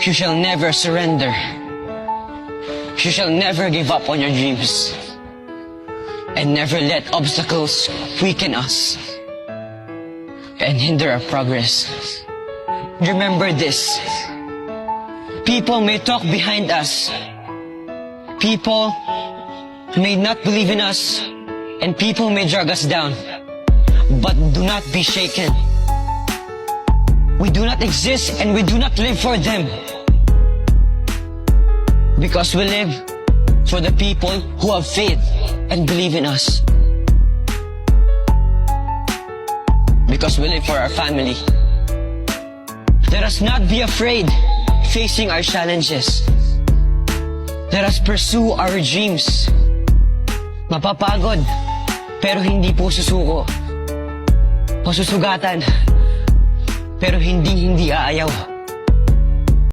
You shall never surrender. You shall never give up on your dreams. And never let obstacles weaken us and hinder our progress. Remember this. People may talk behind us. People may not believe in us. And people may drag us down. But do not be shaken. We do not exist and we do not live for them. Because we live for the people who have faith and believe in us. Because we live for our family. Let us not be afraid facing our challenges. Let us pursue our dreams. Mapapagod, pero hindi po susuko. Masusugatan, pero hindi aayaw.